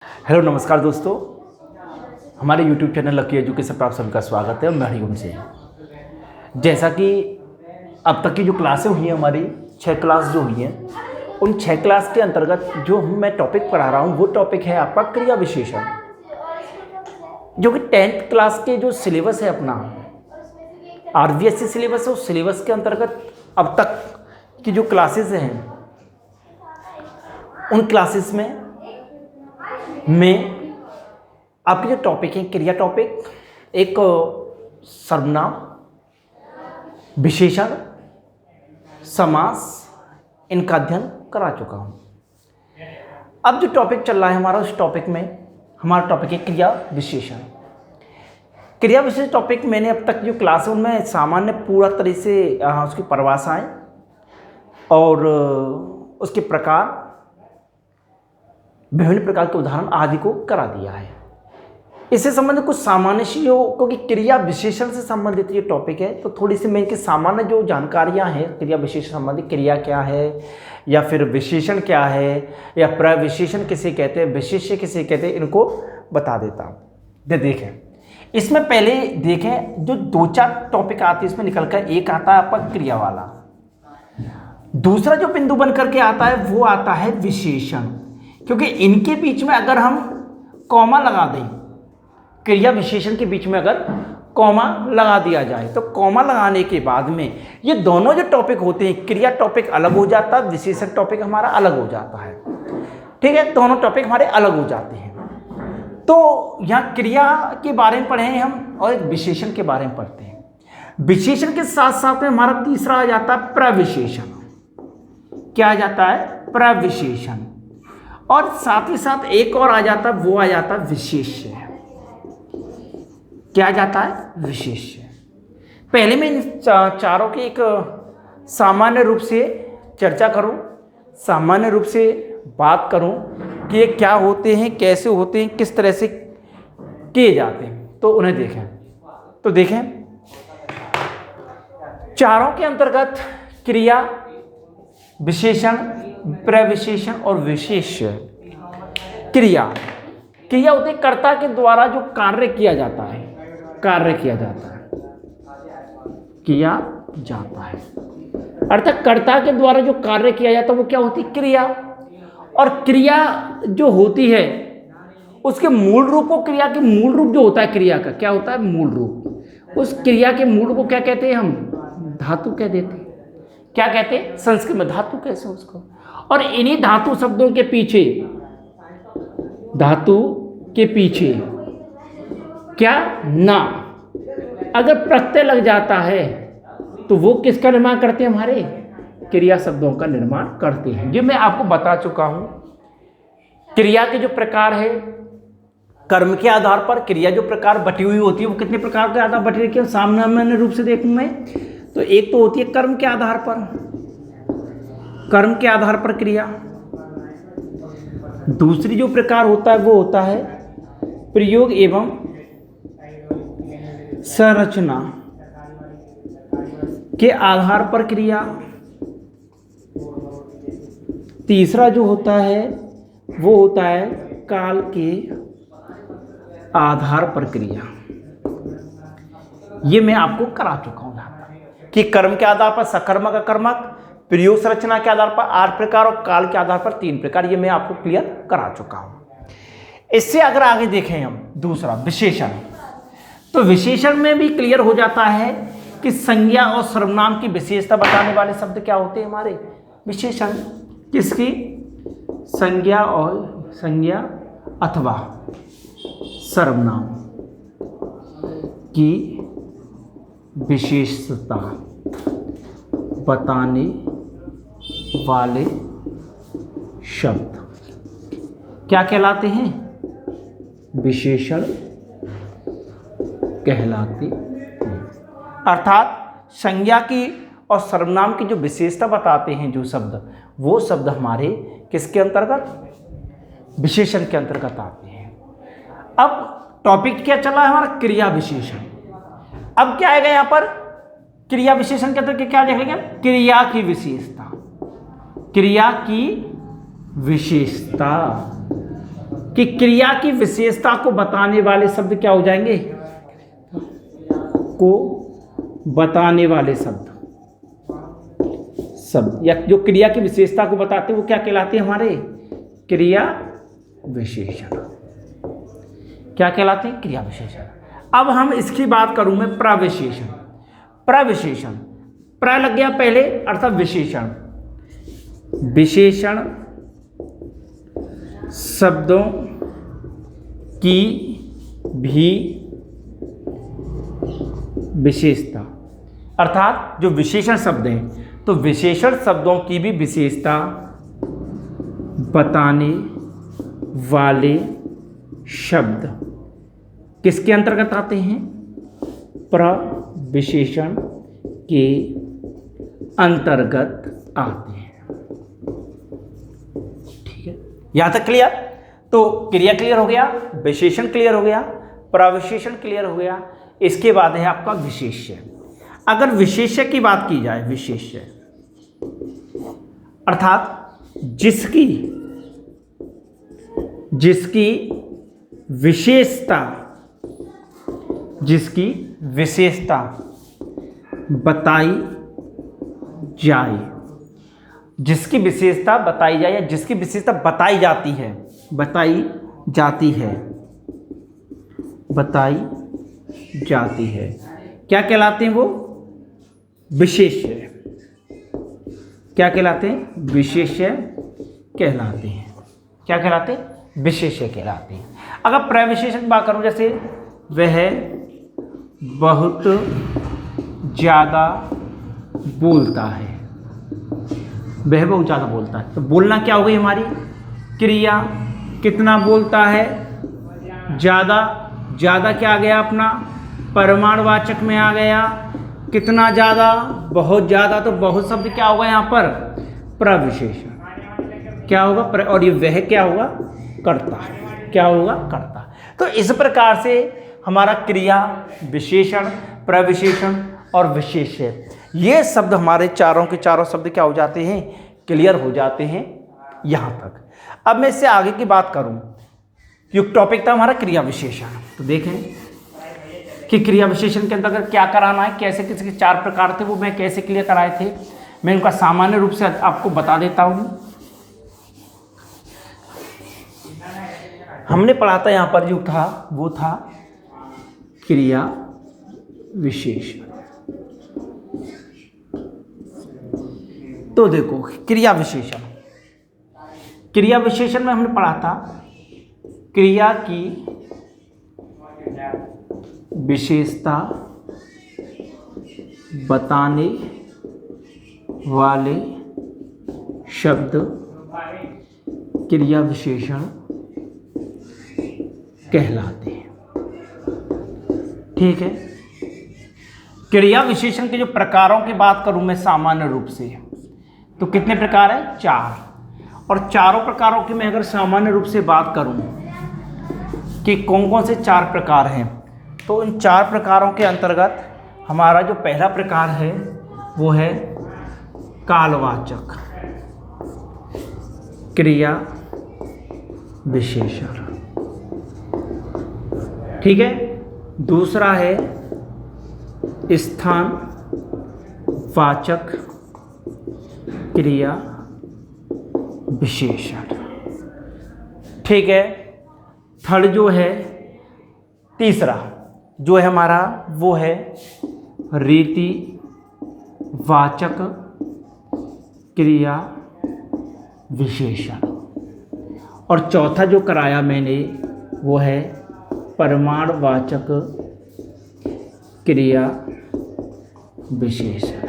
Hello नमस्कार दोस्तों, हमारे YouTube चैनल लकी एजुकेशन पर आप सभी का स्वागत है। मैं हरिओम से। जैसा कि अब तक की जो क्लासें हुई हैं हमारी 6 क्लास जो हुई हैं, उन 6 क्लास के अंतर्गत जो मैं टॉपिक पढ़ा रहा हूँ वो टॉपिक है आपका क्रिया विशेषण, जो कि 10th क्लास के जो सिलेबस है अपना RVSC सिलेबस है। उस सिलेबस के अंतर्गत अब तक की जो क्लासेस हैं उन क्लासेस में आपके जो टॉपिक हैं क्रिया टॉपिक, एक सर्वनाम, विशेषण, समास, इनका अध्ययन करा चुका हूं। अब जो टॉपिक चल रहा है हमारा, उस टॉपिक में हमारा टॉपिक है क्रिया विशेषण। क्रिया विशेषण टॉपिक मैंने अब तक जो क्लास है उनमें सामान्य पूरा तरह से उसकी परिभाषाएं और उसके प्रकार, विभिन्न प्रकार के उदाहरण आदि को करा दिया है। इससे संबंधित कुछ सामान्य चीज़ों, क्योंकि क्रिया विशेषण से संबंधित ये टॉपिक है, तो थोड़ी सी मैं इनकी सामान्य जो जानकारियां हैं क्रिया विशेषण संबंधित, क्रिया क्या है या फिर विशेषण क्या है या प्रविशेषण किसे कहते हैं, विशेष्य किसे कहते हैं, इनको बता देता हूँ। देखें, इसमें पहले देखें जो 2-4 टॉपिक आते हैं इसमें निकल कर एक आता है आपका क्रिया वाला। दूसरा जो बिंदु बन करके आता है वो आता है विशेषण, क्योंकि इनके बीच में अगर हम कॉमा लगा दें, क्रिया विशेषण के बीच में अगर कॉमा लगा दिया जाए तो कॉमा लगाने के बाद में ये दोनों जो टॉपिक होते हैं, क्रिया टॉपिक अलग हो जाता है, विशेषण टॉपिक हमारा अलग हो जाता है। ठीक है, दोनों टॉपिक हमारे अलग हो जाते हैं। तो यहाँ क्रिया के बारे में पढ़े हैं हम और एक विशेषण के बारे में पढ़ते हैं। विशेषण के साथ साथ में हमारा तीसरा आ जाता है प्रविशेषण। क्या आ जाता है? प्रविशेषण। और साथ ही साथ एक और आ जाता है, वो आ जाता है विशेष्य। क्या आ जाता है? विशेष्य। पहले मैं इन चारों की एक सामान्य रूप से चर्चा करूं, सामान्य रूप से बात करूं कि ये क्या होते हैं, कैसे होते हैं, किस तरह से किए जाते हैं, तो उन्हें देखें। तो देखें, चारों के अंतर्गत क्रिया, विशेषण, प्रविशेषण और विशेष्य। क्रिया होती है कर्ता के द्वारा जो कार्य किया जाता है, किया जाता है, अर्थात कर्ता के द्वारा जो कार्य किया जाता है वो क्या होती है? क्रिया। और क्रिया जो होती है उसके मूल रूप को, क्रिया के मूल रूप जो होता है क्रिया का, क्या होता है? मूल रूप। उस क्रिया के मूल को क्या कहते हैं? हम धातु कह देते हैं। क्या कहते हैं? संस्कृत में धातु कहते हैं उसको। और इन्हीं धातु शब्दों के पीछे, धातु के पीछे क्या? ना अगर प्रत्यय लग जाता है तो वो किसका निर्माण करते हैं? हमारे क्रिया शब्दों का निर्माण करते हैं। ये मैं आपको बता चुका हूं। क्रिया के जो प्रकार है, कर्म के आधार पर क्रिया जो प्रकार बटी हुई होती है, वो कितने प्रकार के आधार बटी रखी है सामान्य रूप से देखूं मैं, तो एक तो होती है कर्म के आधार पर, कर्म के आधार पर क्रिया। दूसरी जो प्रकार होता है वो होता है प्रयोग एवं संरचना के आधार पर क्रिया। तीसरा जो होता है वो होता है काल के आधार पर क्रिया। ये मैं आपको करा चुका हूं यहां पर कि कर्म के आधार पर सकर्मक, अकर्मक, प्रयोग संरचना के आधार पर 8 प्रकार और काल के आधार पर 3 प्रकार। ये मैं आपको क्लियर करा चुका हूं। इससे अगर आगे देखें हम दूसरा विशेषण, तो विशेषण में भी क्लियर हो जाता है कि संज्ञा और सर्वनाम की विशेषता बताने वाले शब्द क्या होते हैं हमारे? विशेषण। किसकी? संज्ञा अथवा सर्वनाम की विशेषता बताने वाले शब्द क्या कहलाते हैं? विशेषण कहलाते हैं। अर्थात संज्ञा की और सर्वनाम की जो विशेषता बताते हैं जो शब्द, वो शब्द हमारे किसके अंतर्गत? विशेषण के अंतर्गत आते हैं। अब टॉपिक क्या चला है हमारा? क्रिया विशेषण। अब क्या आएगा यहां पर? क्रिया विशेषण के अंतर्गत क्या देखेंगे? क्रिया की विशेषता, क्रिया की विशेषता कि क्रिया की विशेषता को बताने वाले शब्द क्या हो जाएंगे, को बताने वाले शब्द या जो क्रिया की विशेषता को बताते हैं वो क्या कहलाते हैं हमारे, क्रिया विशेषण। क्या कहलाते हैं, क्रिया विशेषण। अब हम इसकी बात करूं मैं प्रविशेषण। प्रविशेषण, प्र लग गया पहले अर्थात विशेषण। विशेषण शब्दों की भी विशेषता, अर्थात जो विशेषण शब्द हैं तो विशेषण शब्दों की भी विशेषता बताने वाले शब्द किसके अंतर्गत आते हैं, प्रविशेषण के अंतर्गत आते हैं। ठीक है, यहां तक क्लियर। तो क्रिया क्लियर हो गया, विशेषण क्लियर हो गया, प्रविशेषण क्लियर हो गया। इसके बाद है आपका विशेष्य। अगर विशेष्य की बात की जाए, विशेष्य अर्थात जिसकी विशेषता बताई जाए, जिसकी विशेषता बताई जाए या जिसकी विशेषता बताई जाती है क्या कहलाते हैं वो, विशेष्य। क्या कहलाते हैं, विशेष्य कहलाते हैं। क्या कहलाते हैं, विशेष्य कहलाते हैं। अगर प्रविशेषण की बात करूं, जैसे वह बहुत ज़्यादा बोलता है, वह बहुत ज़्यादा बोलता है, तो बोलना क्या हो गई हमारी क्रिया, कितना बोलता है, ज़्यादा। ज़्यादा क्या आ गया अपना, परिमाणवाचक में आ गया, कितना ज़्यादा, बहुत ज़्यादा, तो बहुत शब्द क्या होगा यहाँ पर, प्रविशेषण। क्या होगा, और ये वह क्या होगा, कर्ता। क्या होगा, कर्ता। तो इस प्रकार से हमारा क्रिया, विशेषण, प्रविशेषण और विशेष्य, ये शब्द हमारे चारों के चारों शब्द क्या हो जाते हैं, क्लियर हो जाते हैं यहाँ तक। अब मैं इससे आगे की बात करूँ, युक्त टॉपिक था हमारा क्रिया विशेषण। तो देखें कि क्रिया विशेषण के अंतर्गत क्या कराना है, कैसे किसके चार प्रकार थे, वो मैं कैसे क्लियर कराए थे, मैं उनका सामान्य रूप से आपको बता देता हूँ। हमने पढ़ा था यहाँ पर जो था वो था क्रिया विशेषण। तो देखो क्रिया विशेषण, क्रिया विशेषण में हमने पढ़ा था क्रिया की विशेषता बताने वाले शब्द क्रिया विशेषण कहलाते हैं। ठीक है, क्रिया विशेषण के जो प्रकारों की बात करूं मैं सामान्य रूप से, तो कितने प्रकार है, चार। और चारों प्रकारों की मैं अगर सामान्य रूप से बात करूं कि कौन कौन से चार प्रकार हैं, तो इन चार प्रकारों के अंतर्गत हमारा जो पहला प्रकार है वो है कालवाचक क्रिया विशेषण। ठीक है, दूसरा है स्थान वाचक क्रिया विशेषण। ठीक है, थर्ड जो है, तीसरा जो है हमारा वो है रीति वाचक क्रिया विशेषण। और चौथा जो कराया मैंने वो है परिमाणवाचक क्रिया विशेषण।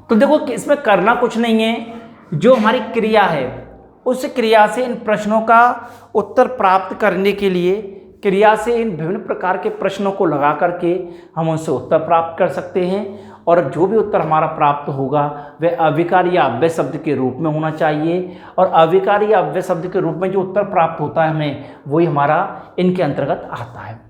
तो देखो इसमें करना कुछ नहीं है, जो हमारी क्रिया है उस क्रिया से इन प्रश्नों का उत्तर प्राप्त करने के लिए क्रिया से इन विभिन्न प्रकार के प्रश्नों को लगा करके हम उनसे उत्तर प्राप्त कर सकते हैं। और जो भी उत्तर हमारा प्राप्त होगा वह अविकार या अव्यय शब्द के रूप में होना चाहिए। और अविकार या अव्यय शब्द के रूप में जो उत्तर प्राप्त होता है हमें, वही हमारा इनके अंतर्गत आता है।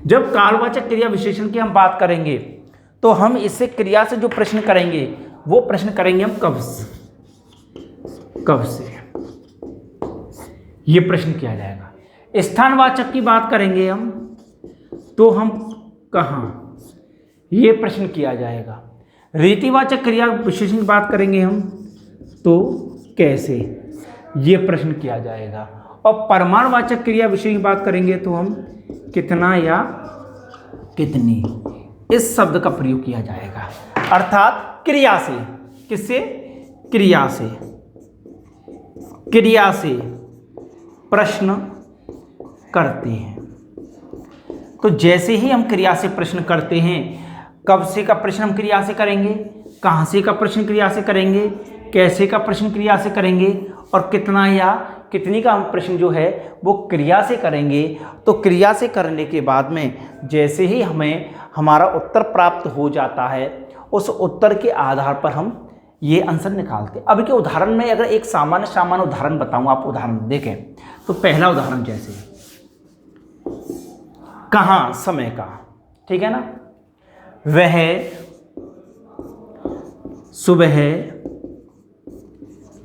जब कालवाचक क्रिया विशेषण की हम बात करेंगे तो हम इससे क्रिया से जो प्रश्न करेंगे वो प्रश्न करेंगे हम कब से। ये प्रश्न किया जाएगा। स्थानवाचक की बात करेंगे हम तो हम कहाँ, ये प्रश्न किया जाएगा। रीतिवाचक क्रिया विशेषण की बात करेंगे हम तो कैसे, ये प्रश्न किया जाएगा। और परमाणुवाचक क्रिया विशेषण की बात करेंगे तो हम कितना या कितनी, इस शब्द का प्रयोग किया जाएगा। अर्थात क्रिया से, किससे, क्रिया से, क्रिया से प्रश्न करते हैं। तो जैसे ही हम क्रिया से प्रश्न करते हैं, कब से का प्रश्न हम क्रिया से करेंगे, कहाँ से का प्रश्न क्रिया से करेंगे, कैसे का प्रश्न क्रिया से करेंगे, और कितना या कितनी का हम प्रश्न जो है वो क्रिया से करेंगे। तो क्रिया से करने के बाद में जैसे ही हमें हमारा उत्तर प्राप्त हो जाता है, उस उत्तर के आधार पर हम ये आंसर निकालते हैं। अब के उदाहरण में अगर एक सामान्य उदाहरण बताऊं, आप उदाहरण देखें तो पहला उदाहरण जैसे कहाँ, समय का, ठीक है ना, वह सुबह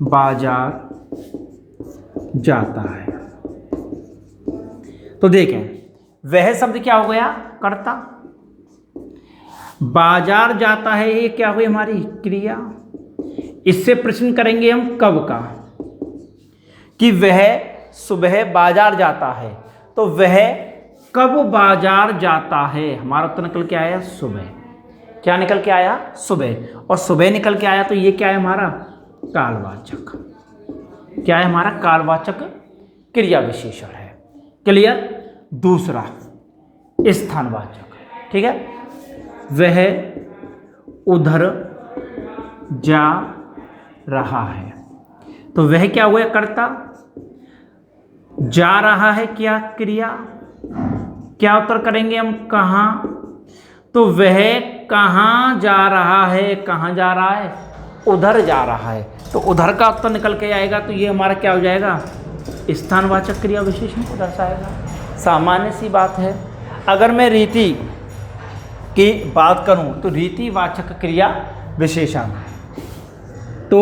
बाजार जाता है। तो देखें वह शब्द क्या हो गया, कर्ता, बाजार जाता है ये क्या हुई हमारी क्रिया। इससे प्रश्न करेंगे हम कब का, कि वह सुबह बाजार जाता है, तो वह कब बाजार जाता है, हमारा उत्तर निकल के आया सुबह। क्या निकल के आया, सुबह, और सुबह निकल के आया तो ये क्या है हमारा कालवाचक, क्या है हमारा कालवाचक क्रिया विशेषण है। क्लियर। दूसरा स्थानवाचक, ठीक है, वह उधर जा रहा है, तो वह क्या हुआ कर्ता, जा रहा है क्या क्रिया, क्या उत्तर करेंगे हम कहाँ, तो वह कहाँ जा रहा है, कहाँ जा रहा है, उधर जा रहा है, तो उधर का उत्तर निकल के आएगा। तो ये हमारा क्या हो जाएगा, स्थानवाचक क्रिया विशेषण को दर्शाएगा। सामान्य सी बात है। अगर मैं रीति की बात करूं तो रीतिवाचक क्रिया विशेषण, तो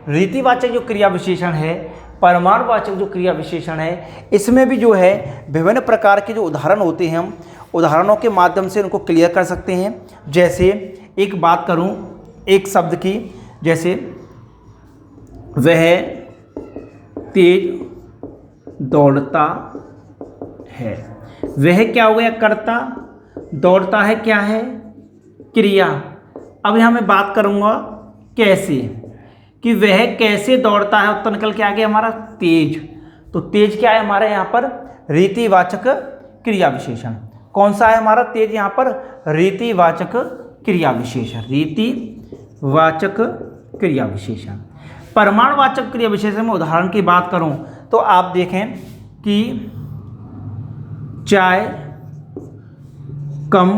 रीतिवाचक जो क्रिया विशेषण है, परमाणुवाचक जो क्रिया विशेषण है, इसमें भी जो है विभिन्न प्रकार के जो उदाहरण होते हैं, हम उदाहरणों के माध्यम से उनको क्लियर कर सकते हैं। जैसे एक बात करूं एक शब्द की, जैसे वह तेज दौड़ता है, वह क्या हो गया कर्ता, दौड़ता है क्या है क्रिया। अब यहाँ मैं बात करूँगा कैसे, कि वह कैसे दौड़ता है, उत्तर निकल के आ गया हमारा तेज। तो तेज क्या है हमारे यहाँ पर, रीतिवाचक क्रिया विशेषण। कौन सा है हमारा तेज यहाँ पर, रीतिवाचक क्रिया विशेषण, रीतिवाचक क्रिया विशेषण। परमाणुवाचक क्रिया विशेषण में उदाहरण की बात करूं तो आप देखें कि चाय कम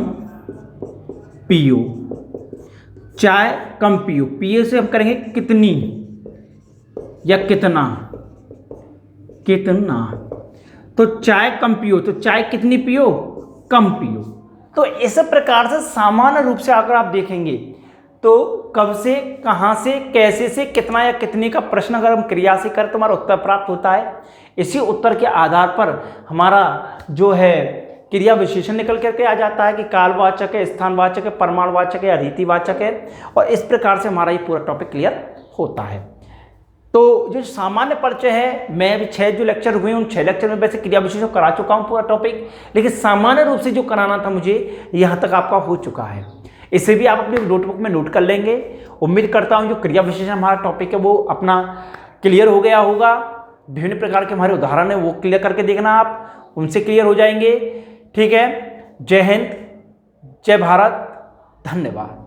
पियो, चाय कम पियो, पिए से हम करेंगे कितनी या कितना, कितना, तो चाय कम पियो, तो चाय कितनी पियो, कम पियो। तो इस प्रकार से सामान्य रूप से अगर आप देखेंगे तो कब से, कहाँ से, कैसे से, कितना या कितने का प्रश्न अगर हम क्रिया से करें तो हमारा उत्तर प्राप्त होता है। इसी उत्तर के आधार पर हमारा जो है क्रिया विशेषण निकल करके आ जाता है कि कालवाचक है, स्थानवाचक है, परमाणुवाचक है या रीतिवाचक है, और इस प्रकार से हमारा ये पूरा टॉपिक क्लियर होता है। तो जो सामान्य परिचय है, मैं अभी 6 जो लेक्चर हुए उन 6 लेक्चर में वैसे क्रिया विशेषण करा चुका हूँ पूरा टॉपिक, लेकिन सामान्य रूप से जो कराना था मुझे यहाँ तक आपका हो चुका है। इसे भी आप अपनी नोटबुक में नोट कर लेंगे। उम्मीद करता हूँ जो क्रिया विशेषण हमारा टॉपिक है वो अपना क्लियर हो गया होगा। विभिन्न प्रकार के हमारे उदाहरण है वो क्लियर करके देखना, आप उनसे क्लियर हो जाएंगे। ठीक है, जय हिंद, जय भारत, धन्यवाद।